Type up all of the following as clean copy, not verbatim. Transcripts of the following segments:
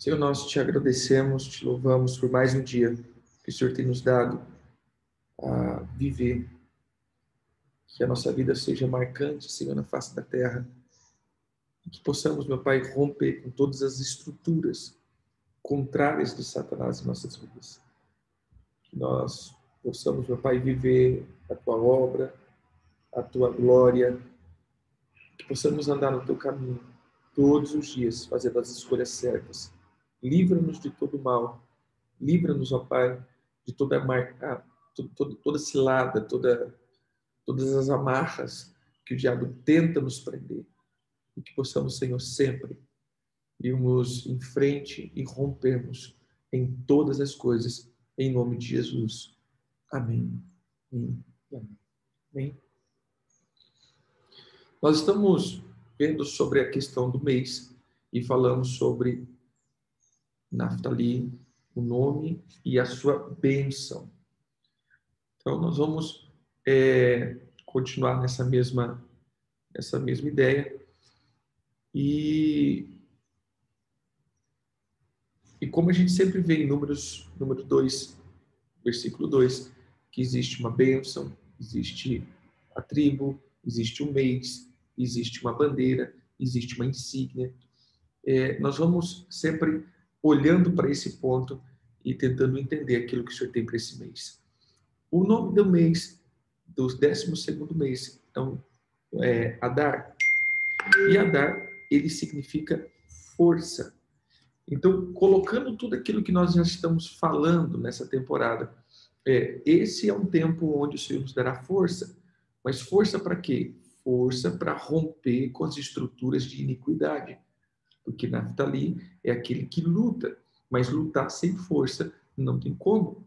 Senhor, nós te agradecemos, te louvamos por mais um dia que o Senhor tem nos dado a viver, que a nossa vida seja marcante, Senhor, na face da terra, e que possamos, meu Pai, romper com todas as estruturas contrárias de Satanás em nossas vidas. Que nós possamos, meu Pai, viver a tua obra, a tua glória, que possamos andar no teu caminho todos os dias, fazendo as escolhas certas. Livra-nos de todo mal. Livra-nos, ó Pai, de toda marca, toda cilada, todas as amarras que o diabo tenta nos prender. E que possamos, Senhor, sempre irmos em frente e rompermos em todas as coisas, em nome de Jesus. Amém. Amém. Amém. Nós estamos vendo sobre a questão do mês e falamos sobre Naftali, o nome e a sua bênção. Então, nós vamos continuar nessa mesma ideia. E como a gente sempre vê em número 2, versículo 2, que existe uma bênção, existe a tribo, existe um mês, existe uma bandeira, existe uma insígnia. Nós vamos sempre olhando para esse ponto e tentando entender aquilo que o Senhor tem para esse mês. O nome do mês, do 12º mês, então, é Adar. E Adar, ele significa força. Então, colocando tudo aquilo que nós já estamos falando nessa temporada, esse é um tempo onde o Senhor nos dará força. Mas força para quê? Força para romper com as estruturas de iniquidade. Porque Naftali é aquele que luta, mas lutar sem força não tem como.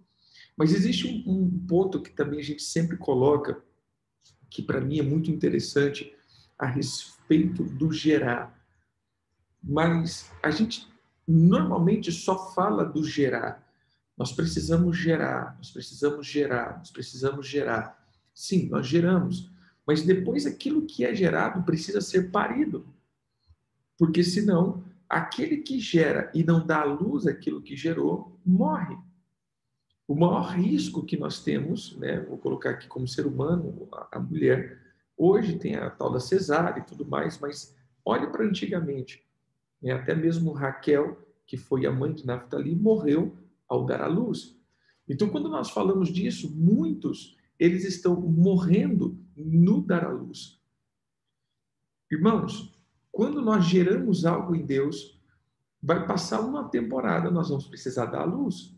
Mas existe um ponto que também a gente sempre coloca, que para mim é muito interessante, a respeito do gerar. Mas a gente normalmente só fala do gerar. Nós precisamos gerar, nós precisamos gerar, nós precisamos gerar. Sim, nós geramos, mas depois aquilo que é gerado precisa ser parido. Porque senão, aquele que gera e não dá à luz aquilo que gerou, morre. O maior risco que nós temos, né, vou colocar aqui como ser humano, a mulher, hoje tem a tal da cesárea e tudo mais, mas olhe para antigamente. Até mesmo Raquel, que foi a mãe de Naftali, morreu ao dar à luz. Então, quando nós falamos disso, muitos, eles estão morrendo no dar à luz. Irmãos, quando nós geramos algo em Deus, vai passar uma temporada, nós vamos precisar dar à luz.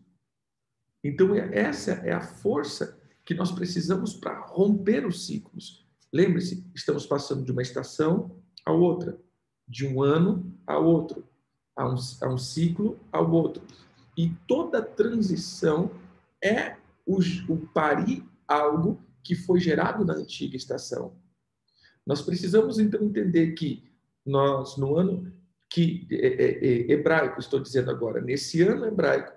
Então, essa é a força que nós precisamos para romper os ciclos. Lembre-se, estamos passando de uma estação a outra, de um ano a outro, a um ciclo ao outro. E toda transição é o parir algo que foi gerado na antiga estação. Nós precisamos, então, entender que nós, no ano que hebraico, estou dizendo agora, nesse ano hebraico,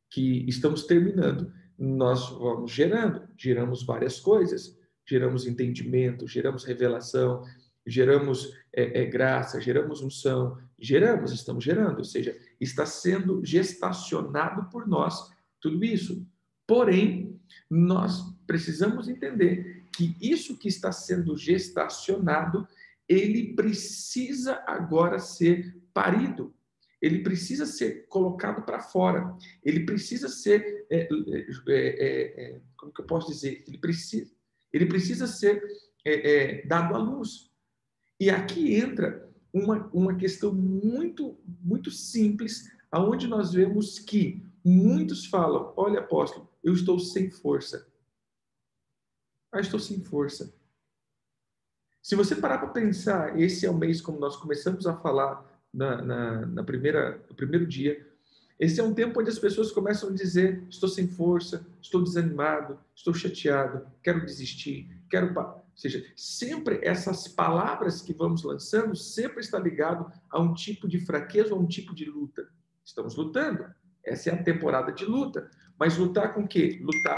que estamos terminando, nós vamos geramos várias coisas, geramos entendimento, geramos revelação, geramos graça, geramos unção, estamos gerando, ou seja, está sendo gestacionado por nós tudo isso. Porém, nós precisamos entender que isso que está sendo gestacionado, ele precisa agora ser parido. Ele precisa ser colocado para fora. Ele precisa ser, como que eu posso dizer? Ele precisa ser dado à luz. E aqui entra uma questão muito, muito simples, aonde nós vemos que muitos falam: olha, apóstolo, eu estou sem força. Estou sem força. Se você parar para pensar, esse é o mês, como nós começamos a falar no primeiro dia, esse é um tempo onde as pessoas começam a dizer: estou sem força, estou desanimado, estou chateado, quero desistir, Ou seja, sempre essas palavras que vamos lançando sempre está ligado a um tipo de fraqueza ou a um tipo de luta. Estamos lutando. Essa é a temporada de luta. Mas lutar com o quê? Lutar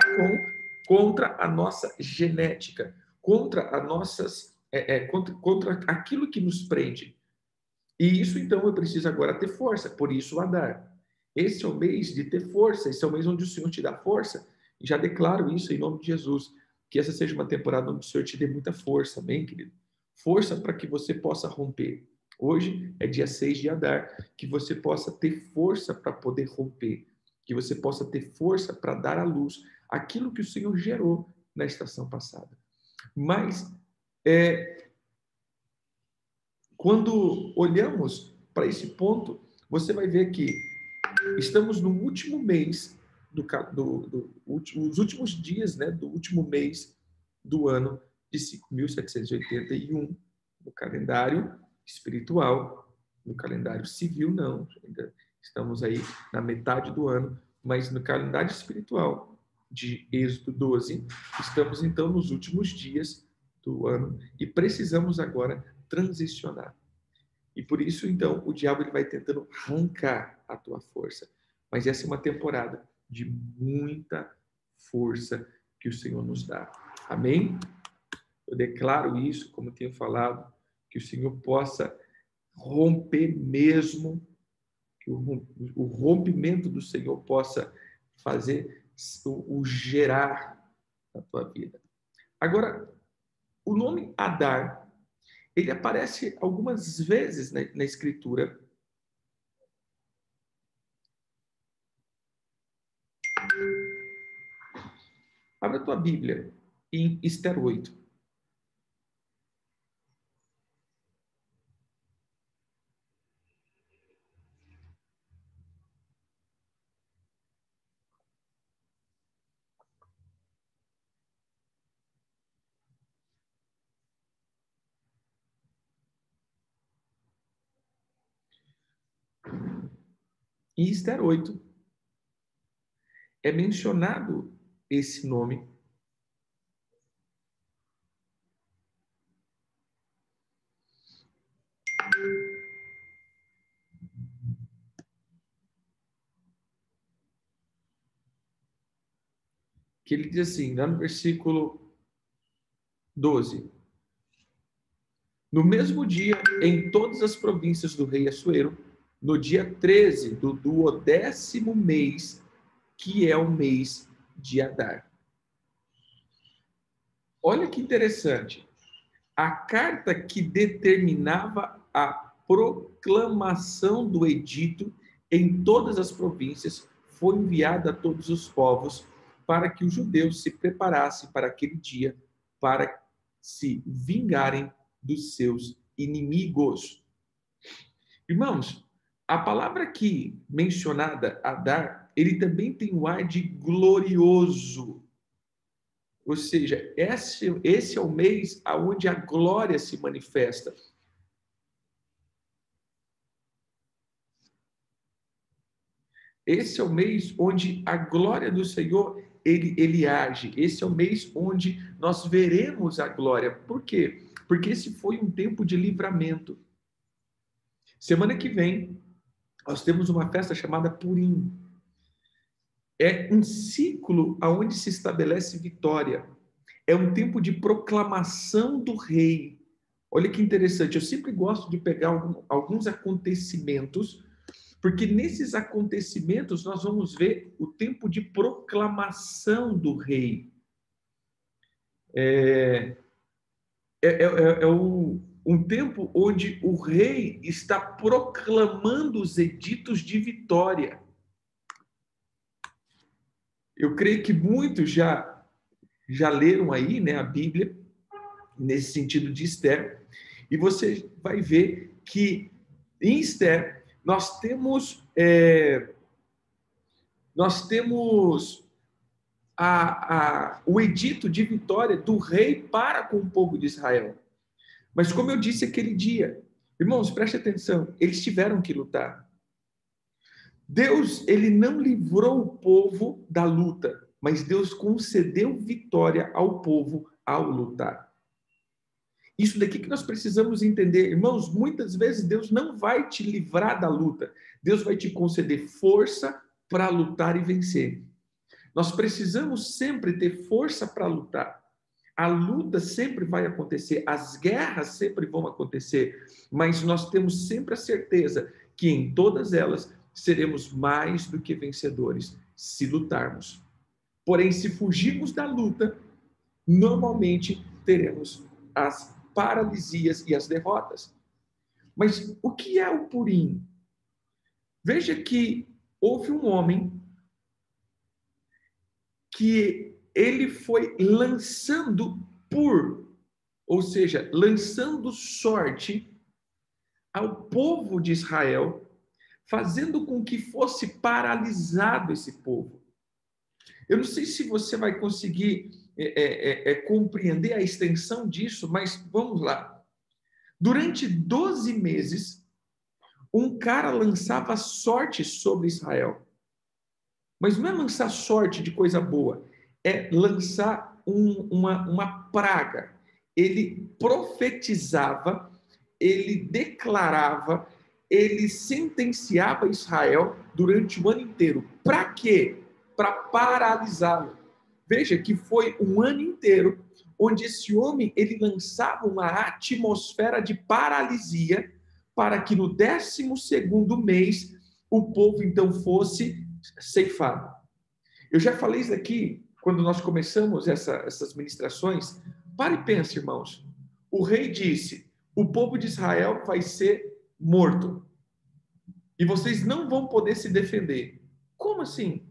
contra a nossa genética, contra as nossas contra aquilo que nos prende. E isso, então, eu preciso agora ter força. Por isso, Adar. Esse é o mês de ter força, esse é o mês onde o Senhor te dá força. E já declaro isso em nome de Jesus, que essa seja uma temporada onde o Senhor te dê muita força, amém, querido? Força para que você possa romper. Hoje é dia 6 de Adar, que você possa ter força para poder romper, que você possa ter força para dar à luz aquilo que o Senhor gerou na estação passada. Mas, quando olhamos para esse ponto, você vai ver que estamos no último mês, os últimos dias, né, do último mês do ano de 5.781, no calendário espiritual, no calendário civil não, ainda estamos aí na metade do ano, mas no calendário espiritual de Êxodo 12, estamos então nos últimos dias do ano e precisamos agora transicionar. E por isso, então, o diabo ele vai tentando arrancar a tua força. Mas essa é uma temporada de muita força que o Senhor nos dá. Amém? Eu declaro isso, como tenho falado, que o Senhor possa romper mesmo, que o rompimento do Senhor possa fazer o gerar na tua vida. Agora, o nome Adar, ele aparece algumas vezes na Escritura. Abra a tua Bíblia em Ester 8. Em Ester 8 é mencionado esse nome. Que ele diz assim, lá no versículo 12. No mesmo dia, em todas as províncias do rei Assuero, no dia 13 do 12º mês, que é o mês de Adar. Olha que interessante. A carta que determinava a proclamação do edito em todas as províncias foi enviada a todos os povos para que os judeus se preparassem para aquele dia, para se vingarem dos seus inimigos. Irmãos, a palavra aqui mencionada, Adar, ele também tem um ar de glorioso. Ou seja, esse é o mês onde a glória se manifesta. Esse é o mês onde a glória do Senhor, ele age. Esse é o mês onde nós veremos a glória. Por quê? Porque esse foi um tempo de livramento. Semana que vem, nós temos uma festa chamada Purim. É um ciclo onde se estabelece vitória. É um tempo de proclamação do rei. Olha que interessante, eu sempre gosto de pegar alguns acontecimentos, porque nesses acontecimentos nós vamos ver o tempo de proclamação do rei. Um tempo onde o rei está proclamando os editos de vitória. Eu creio que muitos já leram aí, né, a Bíblia, nesse sentido de Ester, e você vai ver que em Ester nós temos o edito de vitória do rei para com o povo de Israel. Mas como eu disse aquele dia, irmãos, preste atenção, eles tiveram que lutar. Deus, ele não livrou o povo da luta, mas Deus concedeu vitória ao povo ao lutar. Isso daqui que nós precisamos entender, irmãos, muitas vezes Deus não vai te livrar da luta, Deus vai te conceder força para lutar e vencer. Nós precisamos sempre ter força para lutar. A luta sempre vai acontecer, as guerras sempre vão acontecer, mas nós temos sempre a certeza que em todas elas seremos mais do que vencedores se lutarmos. Porém, se fugirmos da luta, normalmente teremos as paralisias e as derrotas. Mas o que é o Purim? Veja que houve um homem que ele foi lançando ou seja, lançando sorte ao povo de Israel, fazendo com que fosse paralisado esse povo. Eu não sei se você vai conseguir compreender a extensão disso, mas vamos lá. Durante 12 meses, um cara lançava sorte sobre Israel. Mas não é lançar sorte de coisa boa, é lançar uma praga. Ele profetizava, ele declarava, ele sentenciava Israel durante o ano inteiro. Para quê? Para paralisá-lo. Veja que foi um ano inteiro onde esse homem ele lançava uma atmosfera de paralisia para que no 12º mês o povo então fosse ceifado. Eu já falei isso aqui quando nós começamos essas ministrações. Pare e pense, irmãos. O rei disse: o povo de Israel vai ser morto e vocês não vão poder se defender. Como assim?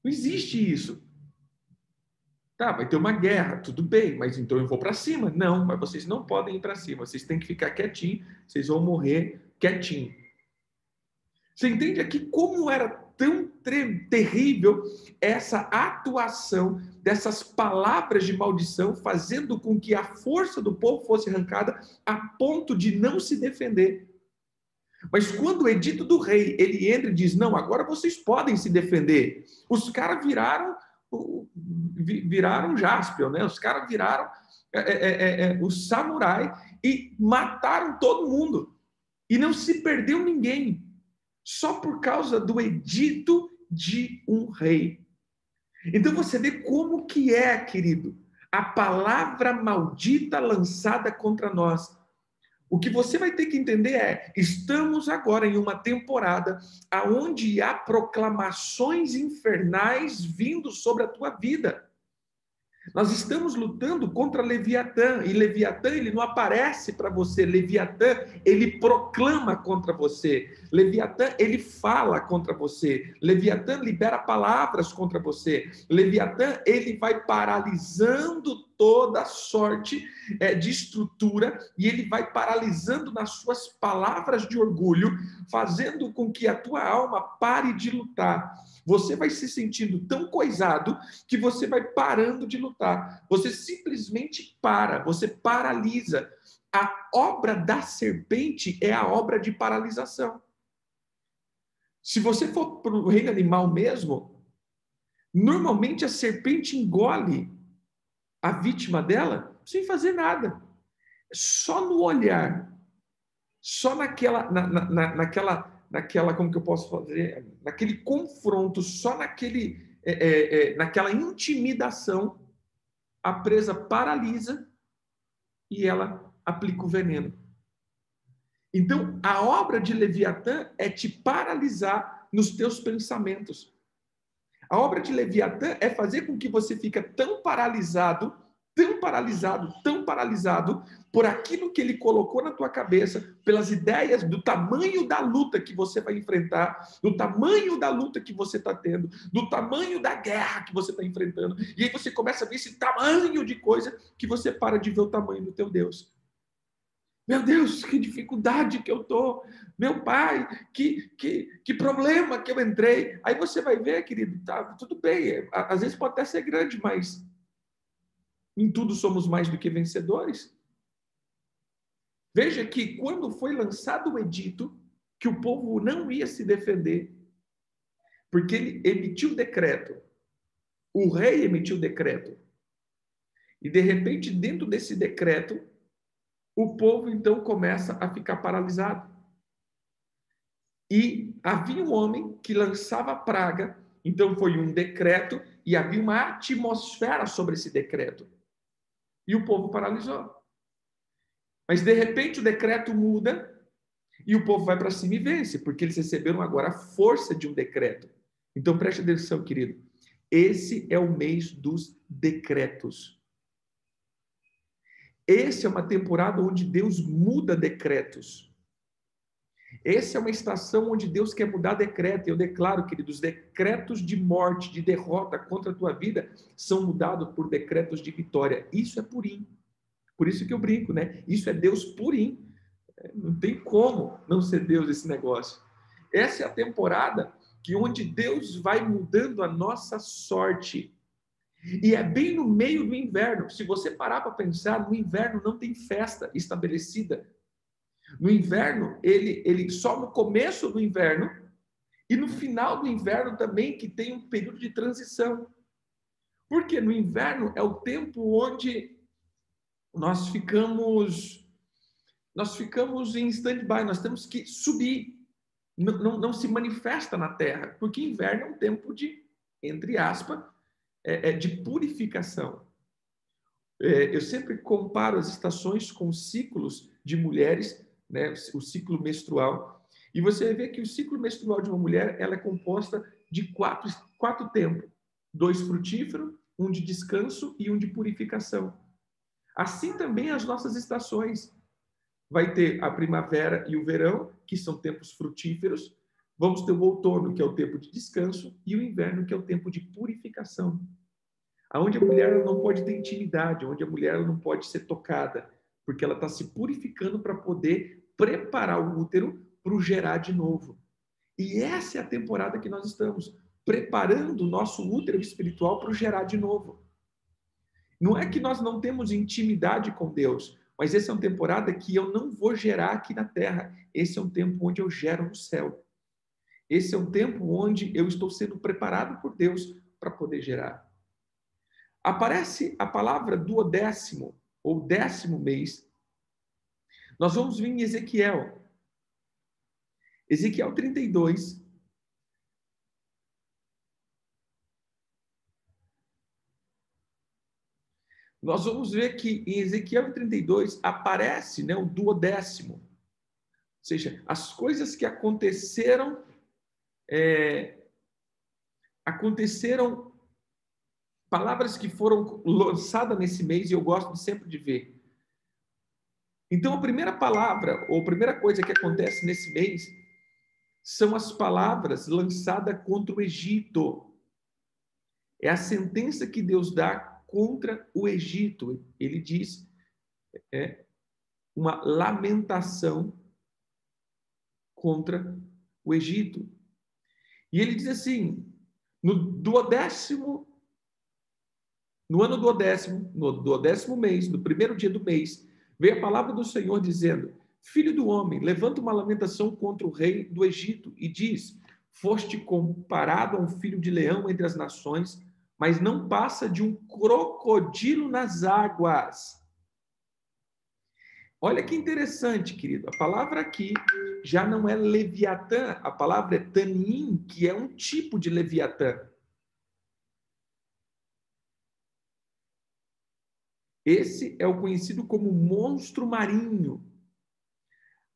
Não existe isso. Tá, vai ter uma guerra, tudo bem, mas então eu vou para cima. Não, mas vocês não podem ir para cima. Vocês têm que ficar quietinho, vocês vão morrer quietinho. Você entende aqui como era tão terrível essa atuação dessas palavras de maldição, fazendo com que a força do povo fosse arrancada a ponto de não se defender. Mas quando o edito do rei, ele entra e diz, não, agora vocês podem se defender. Os caras viraram Jaspion, né? Os caras viraram o samurai e mataram todo mundo. E não se perdeu ninguém. Só por causa do edito de um rei. Então você vê como que é, querido, a palavra maldita lançada contra nós. O que você vai ter que entender é, estamos agora em uma temporada onde há proclamações infernais vindo sobre a tua vida. Nós estamos lutando contra Leviatã, e Leviatã ele não aparece para você, Leviatã ele proclama contra você, Leviatã ele fala contra você, Leviatã libera palavras contra você, Leviatã ele vai paralisando toda sorte de estrutura e ele vai paralisando nas suas palavras de orgulho, fazendo com que a tua alma pare de lutar. Você vai se sentindo tão coisado que você vai parando de lutar. Você simplesmente para, você paralisa. A obra da serpente é a obra de paralisação. Se você for para o reino animal mesmo, normalmente a serpente engole a vítima dela sem fazer nada. Só no olhar, só naquela, como que eu posso fazer? Naquele confronto, só naquela intimidação, a presa paralisa e ela aplica o veneno. Então, a obra de Leviatã é te paralisar nos teus pensamentos. A obra de Leviatã é fazer com que você fique tão paralisado por aquilo que ele colocou na tua cabeça, pelas ideias do tamanho da luta que você vai enfrentar, do tamanho da luta que você está tendo, do tamanho da guerra que você está enfrentando. E aí você começa a ver esse tamanho de coisa que você para de ver o tamanho do teu Deus. Meu Deus, que dificuldade que eu estou. Meu pai, que problema que eu entrei. Aí você vai ver, querido, tá, tudo bem. Às vezes pode até ser grande, mas em tudo somos mais do que vencedores. Veja que quando foi lançado o edito, que o povo não ia se defender, porque ele emitiu o decreto. O rei emitiu o decreto. E, de repente, dentro desse decreto, o povo, então, começa a ficar paralisado. E havia um homem que lançava praga, então foi um decreto, e havia uma atmosfera sobre esse decreto. E o povo paralisou. Mas, de repente, o decreto muda, E o povo vai para cima e vence, porque eles receberam agora a força de um decreto. Então preste atenção, querido. Esse é o mês dos decretos. Esse é uma temporada onde Deus muda decretos. Essa é uma estação onde Deus quer mudar decreto. Eu declaro, queridos, decretos de morte, de derrota contra a tua vida são mudados por decretos de vitória. Isso é Purim. Por isso que eu brinco, né? Isso é Deus Purim. Não tem como não ser Deus esse negócio. Essa é a temporada que onde Deus vai mudando a nossa sorte. E é bem no meio do inverno. Se você parar para pensar, no inverno não tem festa estabelecida. No inverno, ele só no começo do inverno e no final do inverno também, que tem um período de transição. Porque no inverno é o tempo onde nós ficamos em stand-by, nós temos que subir. Não se manifesta na terra, porque inverno é um tempo de, entre aspas, de purificação. Eu sempre comparo as estações com ciclos de mulheres, né, o ciclo menstrual, e você vê que o ciclo menstrual de uma mulher ela é composta de quatro tempos, 2 frutíferos, 1 de descanso e 1 de purificação. Assim também as nossas estações. Vai ter a primavera e o verão, que são tempos frutíferos. Vamos ter o outono, que é o tempo de descanso, e o inverno, que é o tempo de purificação. Onde a mulher ela não pode ter intimidade, onde a mulher ela não pode ser tocada, porque ela está se purificando para poder preparar o útero para o gerar de novo. E essa é a temporada que nós estamos, preparando o nosso útero espiritual para o gerar de novo. Não é que nós não temos intimidade com Deus, mas essa é uma temporada que eu não vou gerar aqui na terra. Esse é um tempo onde eu gero no céu. Esse é um tempo onde eu estou sendo preparado por Deus para poder gerar. Aparece a palavra duodécimo, ou 10º mês. Nós vamos ver em Ezequiel. Ezequiel 32. Nós vamos ver que em Ezequiel 32 aparece, né, o duodécimo. Ou seja, as coisas que aconteceram, palavras que foram lançadas nesse mês, e eu gosto sempre de ver. Então, a primeira palavra, ou a primeira coisa que acontece nesse mês, são as palavras lançadas contra o Egito. É a sentença que Deus dá contra o Egito. Ele diz, uma lamentação contra o Egito. E ele diz assim, no ano duodécimo mês, no primeiro dia do mês, veio a palavra do Senhor dizendo: Filho do homem, levanta uma lamentação contra o rei do Egito e diz: Foste comparado a um filho de leão entre as nações, mas não passa de um crocodilo nas águas. Olha que interessante, querido. A palavra aqui já não é Leviatã, a palavra é Tanim, que é um tipo de Leviatã. Esse é o conhecido como monstro marinho.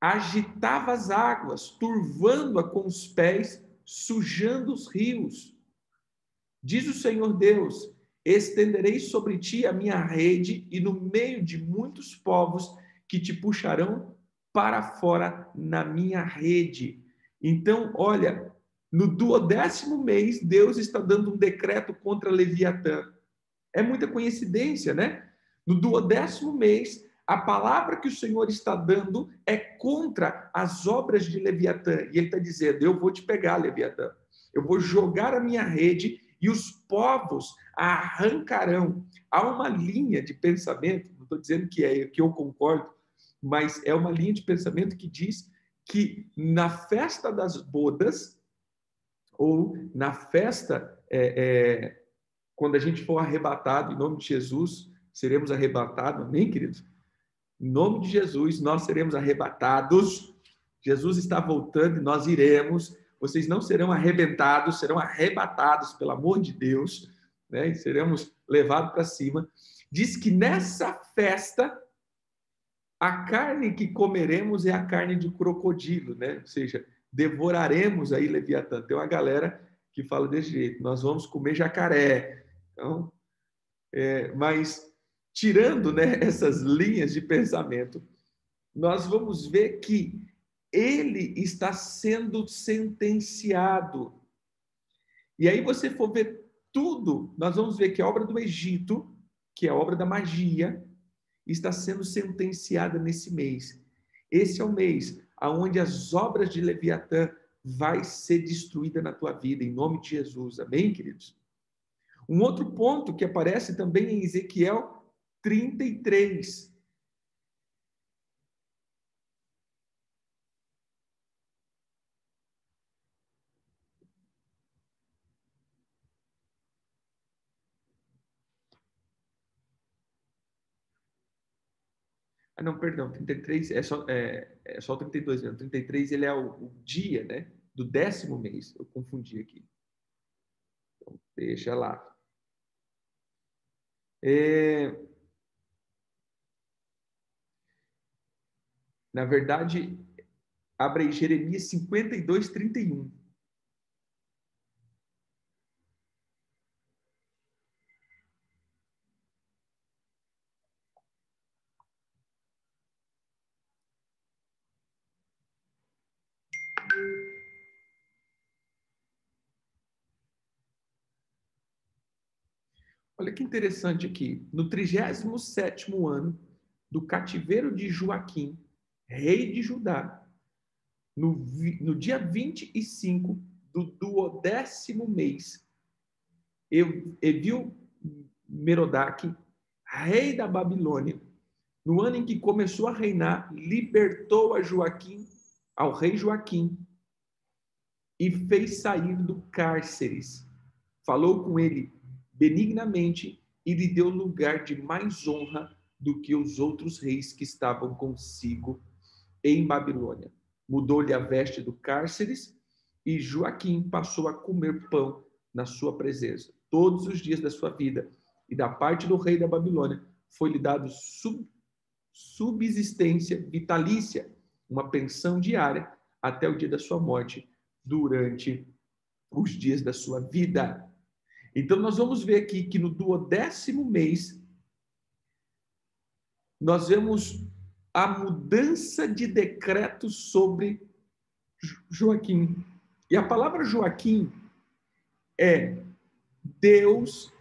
Agitava as águas, turvando-a com os pés, sujando os rios. Diz o Senhor Deus: estenderei sobre ti a minha rede, e no meio de muitos povos que te puxarão para fora na minha rede. Então, olha, no 12º mês, Deus está dando um decreto contra Leviatã. É muita coincidência, né? No 12º mês, a palavra que o Senhor está dando é contra as obras de Leviatã. E ele está dizendo: eu vou te pegar, Leviatã. Eu vou jogar a minha rede e os povos a arrancarão. Há uma linha de pensamento, não estou dizendo que eu concordo, mas é uma linha de pensamento que diz que na festa das bodas, ou na festa, quando a gente for arrebatado, em nome de Jesus, seremos arrebatados, amém, queridos? Em nome de Jesus, nós seremos arrebatados. Jesus está voltando e nós iremos. Vocês não serão arrebentados, serão arrebatados, pelo amor de Deus, né? E seremos levados para cima. Diz que nessa festa A carne que comeremos é a carne de crocodilo, né? Ou seja, devoraremos aí Leviatã. Tem uma galera que fala desse jeito, nós vamos comer jacaré. Então, mas tirando, né, essas linhas de pensamento, nós vamos ver que ele está sendo sentenciado. E aí você for ver tudo, nós vamos ver que a obra do Egito, que é a obra da magia, está sendo sentenciada nesse mês. Esse é o mês aonde as obras de Leviatã vai ser destruída na tua vida, em nome de Jesus. Amém, queridos? Um outro ponto que aparece também em Ezequiel 33. Ah, não, perdão, 33 é só o 32 mesmo. 33 ele é o dia, né, do 10º mês. Eu confundi aqui. Então, deixa lá. Na verdade, abre aí Jeremias 52, 31. Olha que interessante aqui. No 37º ano do cativeiro de Joaquim, rei de Judá, no dia 25 do 10º mês, Evil-Merodach, rei da Babilônia, no ano em que começou a reinar, libertou ao rei Joaquim, e fez sair do cárceres. Falou com ele benignamente e lhe deu lugar de mais honra do que os outros reis que estavam consigo em Babilônia. Mudou-lhe a veste do cárceres e Joaquim passou a comer pão na sua presença todos os dias da sua vida. E da parte do rei da Babilônia foi-lhe dado subsistência vitalícia, uma pensão diária até o dia da sua morte, durante os dias da sua vida. Então, nós vamos ver aqui que no 10º mês, nós vemos a mudança de decreto sobre Joaquim. E a palavra Joaquim é Deus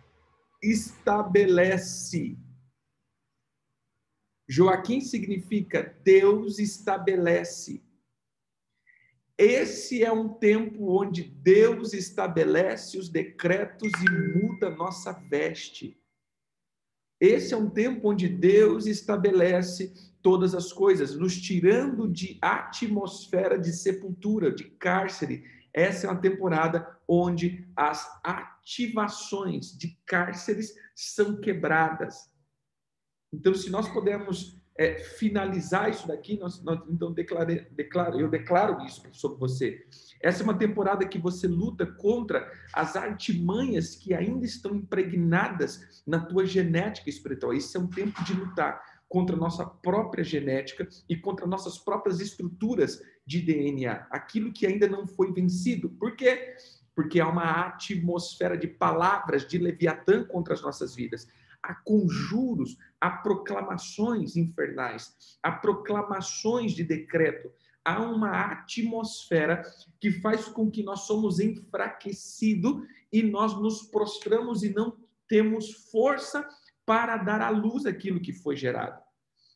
estabelece. Joaquim significa Deus estabelece. Esse é um tempo onde Deus estabelece os decretos e muda nossa veste. Esse é um tempo onde Deus estabelece todas as coisas, nos tirando de atmosfera de sepultura, de cárcere. Essa é uma temporada onde as ativações de cárceres são quebradas. Então, se nós pudermos finalizar isso daqui, então eu declaro isso sobre você. Essa é uma temporada que você luta contra as artimanhas que ainda estão impregnadas na tua genética espiritual. Esse é um tempo de lutar contra a nossa própria genética e contra nossas próprias estruturas de DNA, aquilo que ainda não foi vencido. Por quê? Porque há uma atmosfera de palavras de Leviatã contra as nossas vidas. Há conjuros, há proclamações infernais, há proclamações de decreto, há uma atmosfera que faz com que nós somos enfraquecidos e nós nos prostramos e não temos força para dar à luz aquilo que foi gerado.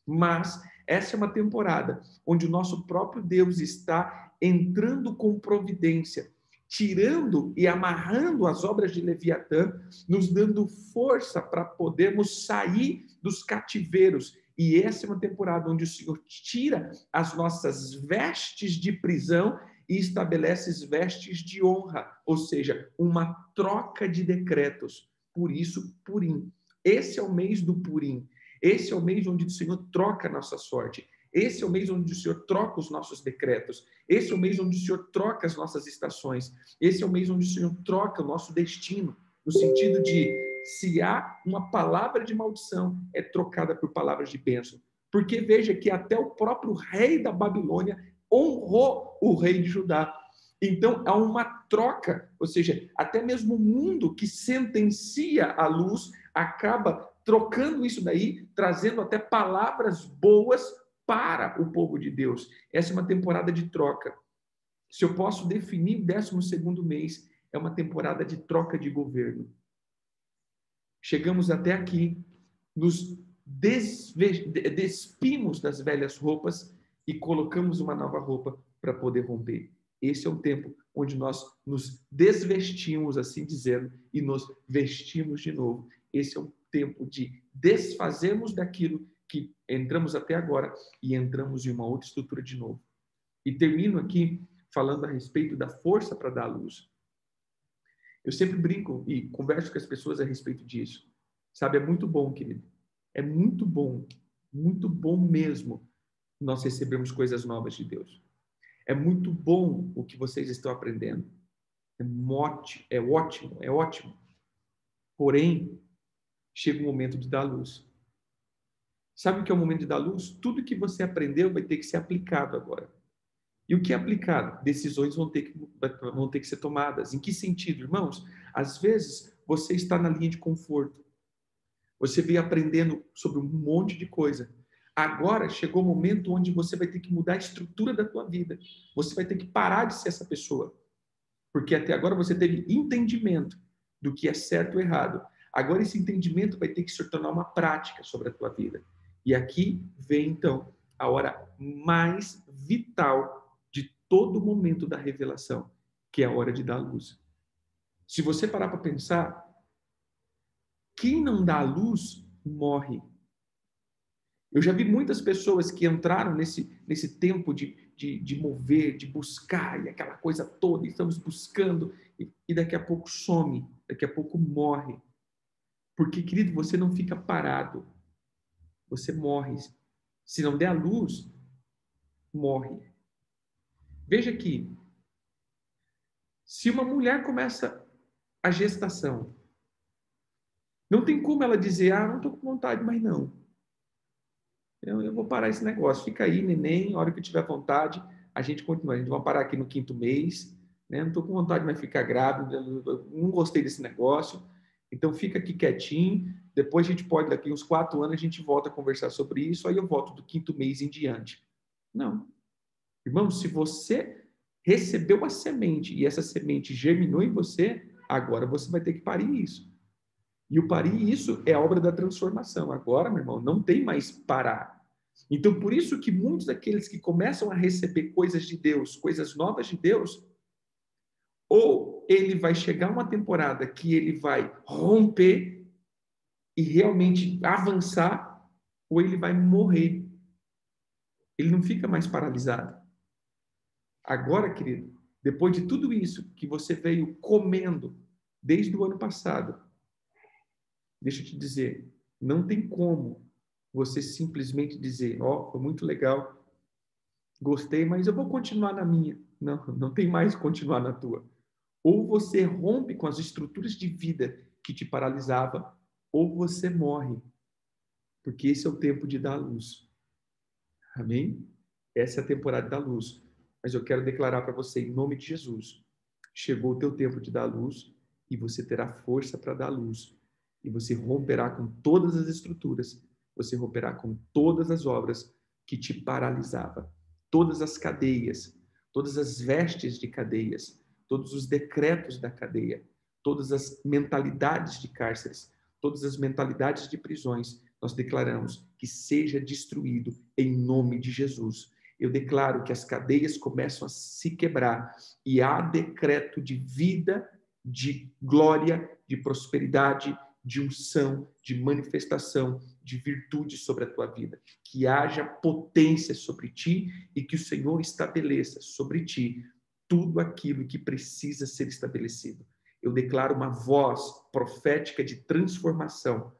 Mas essa é uma temporada onde o nosso próprio Deus está entrando com providência, tirando e amarrando as obras de Leviatã, nos dando força para podermos sair dos cativeiros. E essa é uma temporada onde o Senhor tira as nossas vestes de prisão e estabelece as vestes de honra, ou seja, uma troca de decretos. Por isso, Purim. Esse é o mês do Purim. Esse é o mês onde o Senhor troca a nossa sorte. Esse é o mês onde o Senhor troca os nossos decretos. Esse é o mês onde o Senhor troca as nossas estações. Esse é o mês onde o Senhor troca o nosso destino. No sentido de, se há uma palavra de maldição, é trocada por palavras de bênção. Porque veja que até o próprio rei da Babilônia honrou o rei de Judá. Então, há uma troca, ou seja, até mesmo o mundo que sentencia a luz acaba trocando isso daí, trazendo até palavras boas para o povo de Deus. Essa é uma temporada de troca. Se eu posso definir o 12º mês, é uma temporada de troca de governo. Chegamos até aqui, nos despimos das velhas roupas e colocamos uma nova roupa para poder romper. Esse é o tempo onde nós nos desvestimos, assim dizendo, e nos vestimos de novo. Esse é o tempo de desfazermos daquilo que entramos até agora e entramos em uma outra estrutura de novo. E termino aqui falando a respeito da força para dar à luz. Eu sempre brinco e converso com as pessoas a respeito disso. Sabe, é muito bom, querido. É muito bom mesmo nós recebermos coisas novas de Deus. É muito bom o que vocês estão aprendendo. É ótimo. Porém, chega o momento de dar luz. Sabe o que é o momento de dar luz? Tudo que você aprendeu vai ter que ser aplicado agora. E o que é aplicado? Decisões vão ter que ser tomadas. Em que sentido, irmãos? Às vezes, você está na linha de conforto. Você veio aprendendo sobre um monte de coisa. Agora chegou o momento onde você vai ter que mudar a estrutura da tua vida. Você vai ter que parar de ser essa pessoa. Porque até agora você teve entendimento do que é certo ou errado. Agora esse entendimento vai ter que se tornar uma prática sobre a tua vida. E aqui vem, então, a hora mais vital de todo momento da revelação, que é a hora de dar luz. Se você parar para pensar, quem não dá luz, morre. Eu já vi muitas pessoas que entraram nesse tempo de mover, de buscar, e aquela coisa toda, e estamos buscando, e daqui a pouco some, daqui a pouco morre. Porque, querido, você não fica parado, você morre. Se não der a luz, morre. Veja aqui, se uma mulher começa a gestação, não tem como ela dizer, não estou com vontade, mas não. Eu vou parar esse negócio. Fica aí, neném, a hora que eu tiver vontade, a gente continua. A gente vai parar aqui no 5º mês, né? Não estou com vontade mais de ficar grávida, não gostei desse negócio, então fica aqui quietinho, depois a gente pode, daqui uns 4 anos, a gente volta a conversar sobre isso, aí eu volto do 5º mês em diante. Não. Irmão, se você recebeu a semente e essa semente germinou em você, agora você vai ter que parir isso. E o parir isso é a obra da transformação. Agora, meu irmão, não tem mais parar. Então, por isso que muitos daqueles que começam a receber coisas de Deus, coisas novas de Deus, ou ele vai chegar uma temporada que ele vai romper e realmente avançar, ou ele vai morrer. Ele não fica mais paralisado. Agora, querido, depois de tudo isso que você veio comendo desde o ano passado, deixa eu te dizer, não tem como você simplesmente dizer, foi muito legal, gostei, mas eu vou continuar na minha. Não, não tem mais continuar na tua. Ou você rompe com as estruturas de vida que te paralisava, ou você morre. Porque esse é o tempo de dar luz. Amém? Essa é a temporada da luz. Mas eu quero declarar para você, em nome de Jesus, chegou o teu tempo de dar luz e você terá força para dar luz. E você romperá com todas as estruturas, você romperá com todas as obras que te paralisavam, todas as cadeias, todas as vestes de cadeias, todos os decretos da cadeia, todas as mentalidades de cárceres, todas as mentalidades de prisões, nós declaramos que seja destruído em nome de Jesus. Eu declaro que as cadeias começam a se quebrar e há decreto de vida, de glória, de prosperidade, de unção, de manifestação, de virtude sobre a tua vida. Que haja potência sobre ti e que o Senhor estabeleça sobre ti tudo aquilo que precisa ser estabelecido. Eu declaro uma voz profética de transformação,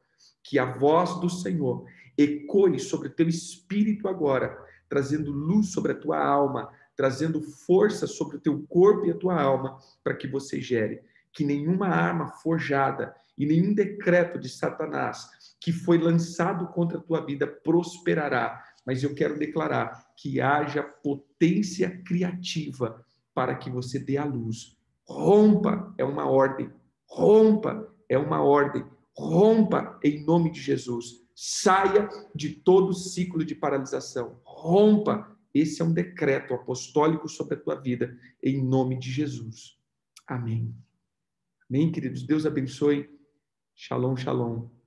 que a voz do Senhor ecoe sobre o teu espírito agora, trazendo luz sobre a tua alma, trazendo força sobre o teu corpo e a tua alma, para que você gere. Que nenhuma arma forjada e nenhum decreto de Satanás que foi lançado contra a tua vida prosperará. Mas eu quero declarar que haja potência criativa para que você dê à luz. Rompa, é uma ordem. Rompa, é uma ordem. Rompa em nome de Jesus. Saia de todo ciclo de paralisação. Rompa. Esse é um decreto apostólico sobre a tua vida, em nome de Jesus. Amém. Amém, queridos. Deus abençoe. Shalom, shalom.